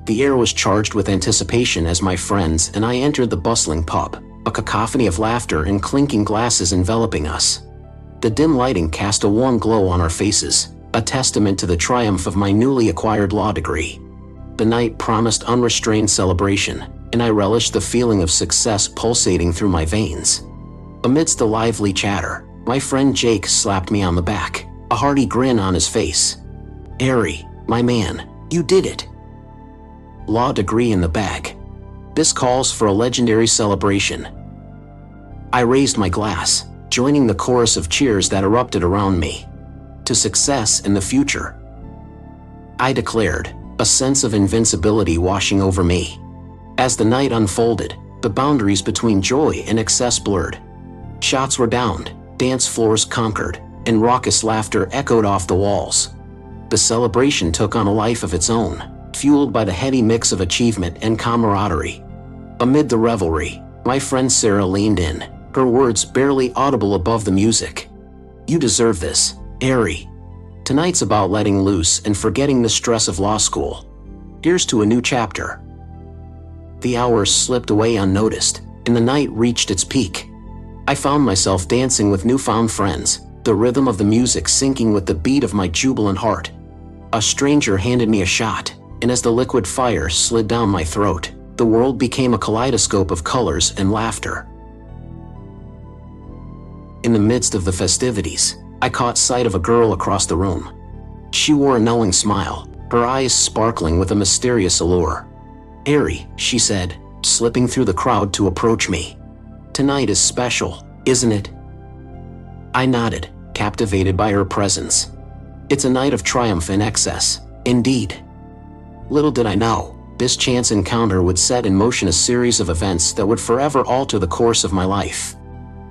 The air was charged with anticipation as my friends and I entered the bustling pub, a cacophony of laughter and clinking glasses enveloping us. The dim lighting cast a warm glow on our faces, a testament to the triumph of my newly acquired law degree. The night promised unrestrained celebration, and I relished the feeling of success pulsating through my veins. Amidst the lively chatter, my friend Jake slapped me on the back, a hearty grin on his face. "Harry, my man, you did it. Law degree in the bag. This calls for a legendary celebration." I raised my glass, joining the chorus of cheers that erupted around me. "To success in the future," I declared, a sense of invincibility washing over me. As the night unfolded, the boundaries between joy and excess blurred. Shots were downed, dance floors conquered, and raucous laughter echoed off the walls. The celebration took on a life of its own, fueled by the heady mix of achievement and camaraderie. Amid the revelry, my friend Sarah leaned in, her words barely audible above the music. "You deserve this, Harry. Tonight's about letting loose and forgetting the stress of law school. Here's to a new chapter." The hours slipped away unnoticed, and the night reached its peak. I found myself dancing with newfound friends, the rhythm of the music syncing with the beat of my jubilant heart. A stranger handed me a shot, and as the liquid fire slid down my throat, the world became a kaleidoscope of colors and laughter. In the midst of the festivities, I caught sight of a girl across the room. She wore a knowing smile, her eyes sparkling with a mysterious allure. "Harry," she said, slipping through the crowd to approach me. "Tonight is special, isn't it?" I nodded, captivated by her presence. "It's a night of triumph and excess, indeed." Little did I know, this chance encounter would set in motion a series of events that would forever alter the course of my life.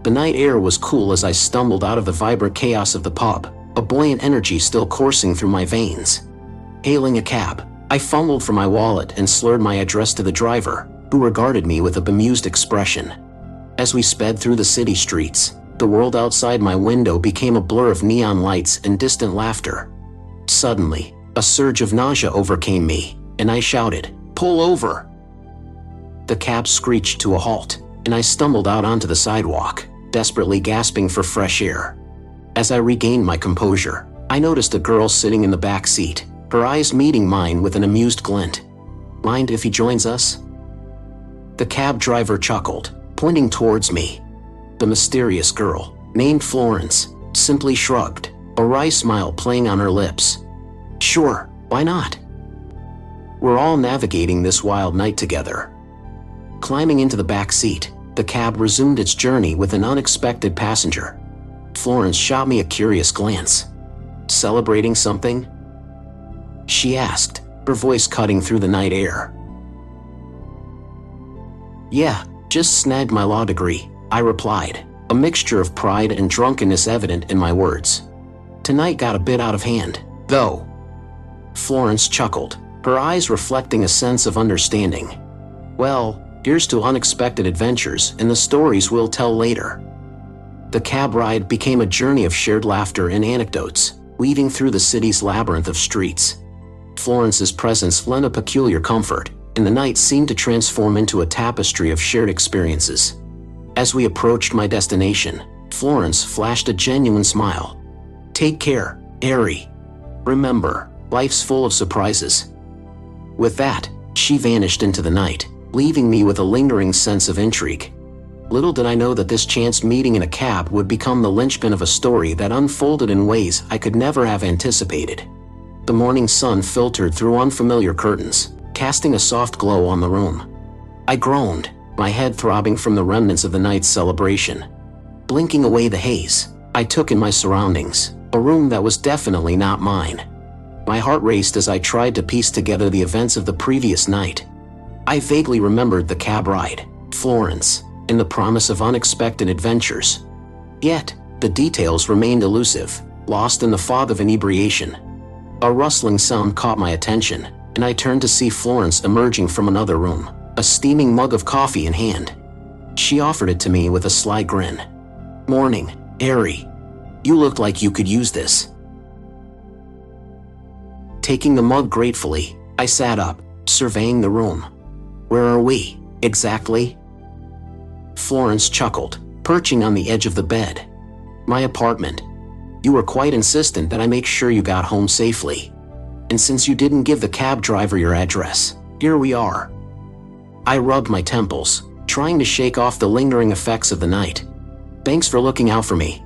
The night air was cool as I stumbled out of the vibrant chaos of the pub, a buoyant energy still coursing through my veins. Hailing a cab, I fumbled for my wallet and slurred my address to the driver, who regarded me with a bemused expression. As we sped through the city streets, the world outside my window became a blur of neon lights and distant laughter. Suddenly, a surge of nausea overcame me, and I shouted, "Pull over!" The cab screeched to a halt, and I stumbled out onto the sidewalk, desperately gasping for fresh air. As I regained my composure, I noticed a girl sitting in the back seat, her eyes meeting mine with an amused glint. "Mind if he joins us?" The cab driver chuckled, pointing towards me. The mysterious girl, named Florence, simply shrugged, a wry smile playing on her lips. "Sure, why not? We're all navigating this wild night together." Climbing into the back seat, the cab resumed its journey with an unexpected passenger. Florence shot me a curious glance. "Celebrating something?" she asked, her voice cutting through the night air. "Yeah, just snagged my law degree," I replied, a mixture of pride and drunkenness evident in my words. "Tonight got a bit out of hand, though." Florence chuckled, her eyes reflecting a sense of understanding. "Well, here's to unexpected adventures and the stories we'll tell later." The cab ride became a journey of shared laughter and anecdotes, weaving through the city's labyrinth of streets. Florence's presence lent a peculiar comfort, and the night seemed to transform into a tapestry of shared experiences. As we approached my destination, Florence flashed a genuine smile. "Take care, Harry. Remember, life's full of surprises." With that, she vanished into the night, leaving me with a lingering sense of intrigue. Little did I know that this chance meeting in a cab would become the linchpin of a story that unfolded in ways I could never have anticipated. The morning sun filtered through unfamiliar curtains, casting a soft glow on the room. I groaned, my head throbbing from the remnants of the night's celebration. Blinking away the haze, I took in my surroundings, a room that was definitely not mine. My heart raced as I tried to piece together the events of the previous night. I vaguely remembered the cab ride, Florence, and the promise of unexpected adventures. Yet, the details remained elusive, lost in the fog of inebriation. A rustling sound caught my attention, and I turned to see Florence emerging from another room, a steaming mug of coffee in hand. She offered it to me with a sly grin. "Morning, Harry. You looked like you could use this." Taking the mug gratefully, I sat up, surveying the room. Where are we, exactly? Florence chuckled, perching on the edge of the bed. My apartment. You were quite insistent that I make sure you got home safely. And since you didn't give the cab driver your address, here we are. I rubbed my temples, trying to shake off the lingering effects of the night. Thanks for looking out for me.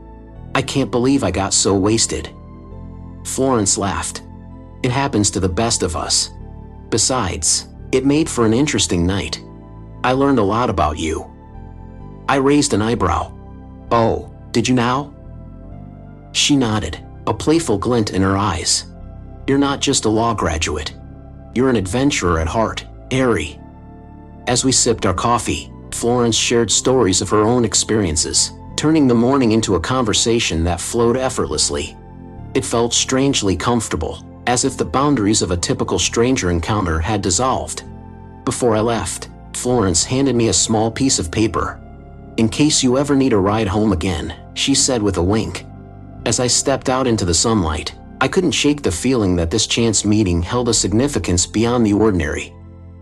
I can't believe I got so wasted. Florence laughed. It happens to the best of us. Besides, it made for an interesting night. I learned a lot about you. I raised an eyebrow. Oh, did you now? She nodded, a playful glint in her eyes. You're not just a law graduate. You're an adventurer at heart, Harry. As we sipped our coffee, Florence shared stories of her own experiences, turning the morning into a conversation that flowed effortlessly. It felt strangely comfortable, as if the boundaries of a typical stranger encounter had dissolved. Before I left, Florence handed me a small piece of paper. In case you ever need a ride home again, she said with a wink. As I stepped out into the sunlight, I couldn't shake the feeling that this chance meeting held a significance beyond the ordinary.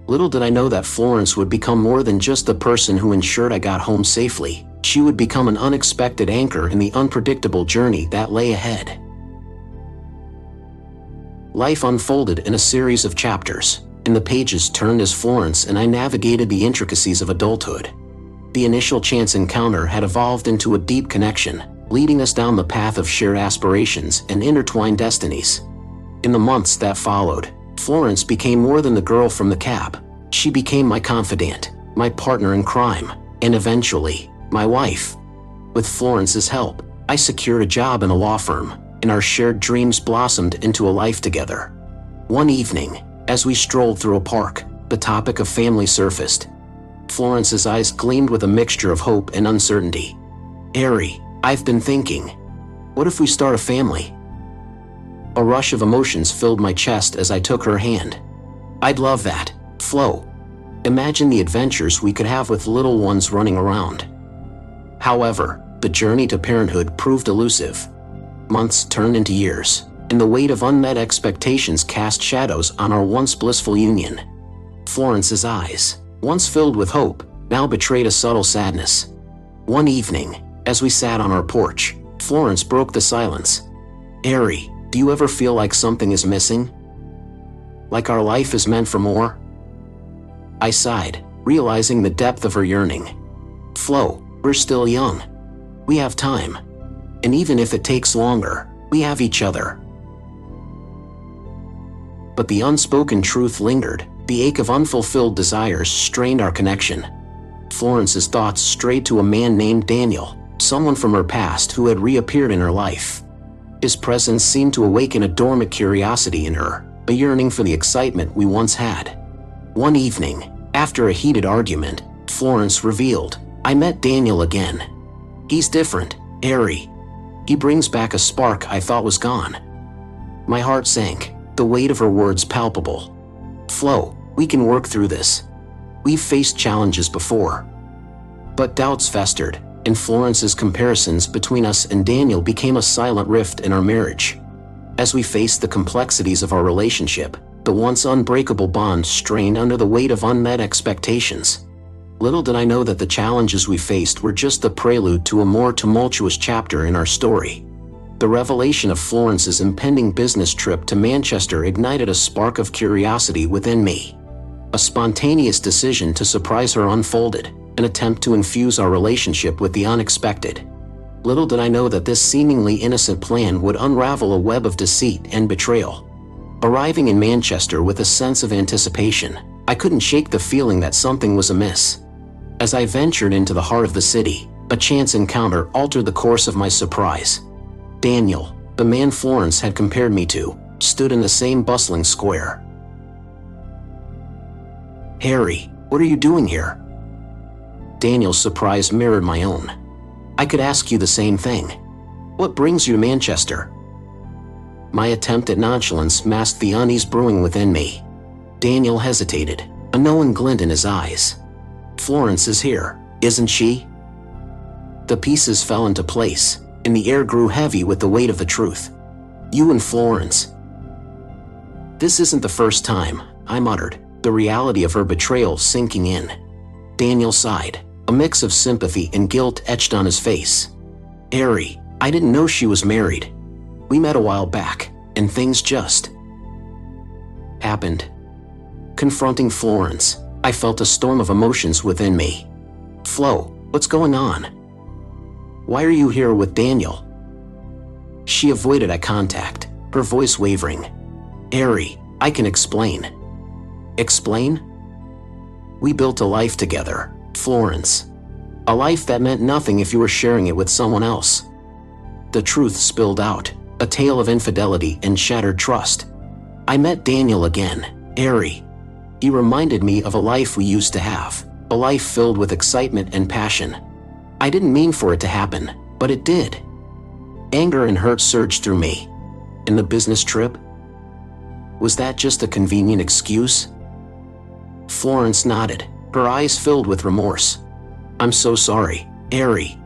Little did I know that Florence would become more than just the person who ensured I got home safely. She would become an unexpected anchor in the unpredictable journey that lay ahead. Life unfolded in a series of chapters, and the pages turned as Florence and I navigated the intricacies of adulthood. The initial chance encounter had evolved into a deep connection, leading us down the path of shared aspirations and intertwined destinies. In the months that followed, Florence became more than the girl from the cab. She became my confidant, my partner in crime, and eventually, my wife. With Florence's help, I secured a job in a law firm, and our shared dreams blossomed into a life together. One evening, as we strolled through a park, the topic of family surfaced. Florence's eyes gleamed with a mixture of hope and uncertainty. Harry, I've been thinking, what if we start a family? A rush of emotions filled my chest as I took her hand. I'd love that, Flo. Imagine the adventures we could have with little ones running around. However, the journey to parenthood proved elusive. Months turned into years, and the weight of unmet expectations cast shadows on our once blissful union. Florence's eyes, once filled with hope, now betrayed a subtle sadness. One evening, as we sat on our porch, Florence broke the silence. Harry, do you ever feel like something is missing? Like our life is meant for more? I sighed, realizing the depth of her yearning. Flo, we're still young. We have time. And even if it takes longer, we have each other. But the unspoken truth lingered. The ache of unfulfilled desires strained our connection. Florence's thoughts strayed to a man named Daniel, someone from her past who had reappeared in her life. His presence seemed to awaken a dormant curiosity in her, a yearning for the excitement we once had. One evening, after a heated argument, Florence revealed, I met Daniel again. He's different, Harry. He brings back a spark I thought was gone. My heart sank, the weight of her words palpable. Flo, we can work through this. We've faced challenges before. But doubts festered, and Florence's comparisons between us and Daniel became a silent rift in our marriage. As we faced the complexities of our relationship, the once unbreakable bond strained under the weight of unmet expectations. Little did I know that the challenges we faced were just the prelude to a more tumultuous chapter in our story. The revelation of Florence's impending business trip to Manchester ignited a spark of curiosity within me. A spontaneous decision to surprise her unfolded, an attempt to infuse our relationship with the unexpected. Little did I know that this seemingly innocent plan would unravel a web of deceit and betrayal. Arriving in Manchester with a sense of anticipation, I couldn't shake the feeling that something was amiss. As I ventured into the heart of the city, a chance encounter altered the course of my surprise. Daniel, the man Florence had compared me to, stood in the same bustling square. Harry, what are you doing here? Daniel's surprise mirrored my own. I could ask you the same thing. What brings you to Manchester? My attempt at nonchalance masked the unease brewing within me. Daniel hesitated, a knowing glint in his eyes. Florence is here, isn't she? The pieces fell into place, and the air grew heavy with the weight of the truth. You and Florence. This isn't the first time, I muttered, the reality of her betrayal sinking in. Daniel sighed, a mix of sympathy and guilt etched on his face. Ari, I didn't know she was married. We met a while back, and things just happened. Confronting Florence, I felt a storm of emotions within me. Flo, what's going on? Why are you here with Daniel? She avoided eye contact, her voice wavering. Ari, I can explain. Explain? We built a life together, Florence. A life that meant nothing if you were sharing it with someone else. The truth spilled out, a tale of infidelity and shattered trust. I met Daniel again, Ari. He reminded me of a life we used to have, a life filled with excitement and passion. I didn't mean for it to happen, but it did. Anger and hurt surged through me. And the business trip? Was that just a convenient excuse? Florence nodded, her eyes filled with remorse. I'm so sorry, Ari.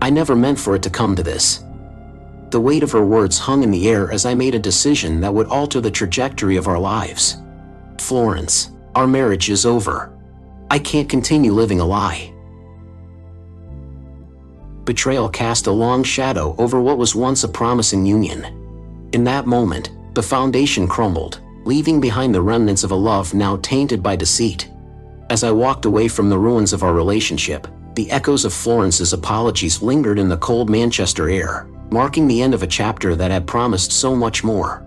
I never meant for it to come to this. The weight of her words hung in the air as I made a decision that would alter the trajectory of our lives. Florence, our marriage is over. I can't continue living a lie. Betrayal cast a long shadow over what was once a promising union. In that moment, the foundation crumbled, leaving behind the remnants of a love now tainted by deceit. As I walked away from the ruins of our relationship, the echoes of Florence's apologies lingered in the cold Manchester air, marking the end of a chapter that had promised so much more.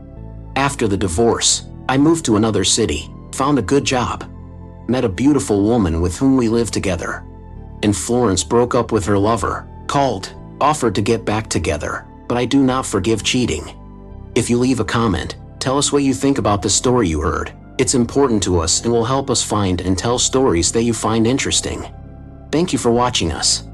After the divorce, I moved to another city, found a good job, met a beautiful woman with whom we lived together. And Florence broke up with her lover, called, offered to get back together, but I do not forgive cheating. If you leave a comment, tell us what you think about the story you heard. It's important to us and will help us find and tell stories that you find interesting. Thank you for watching us.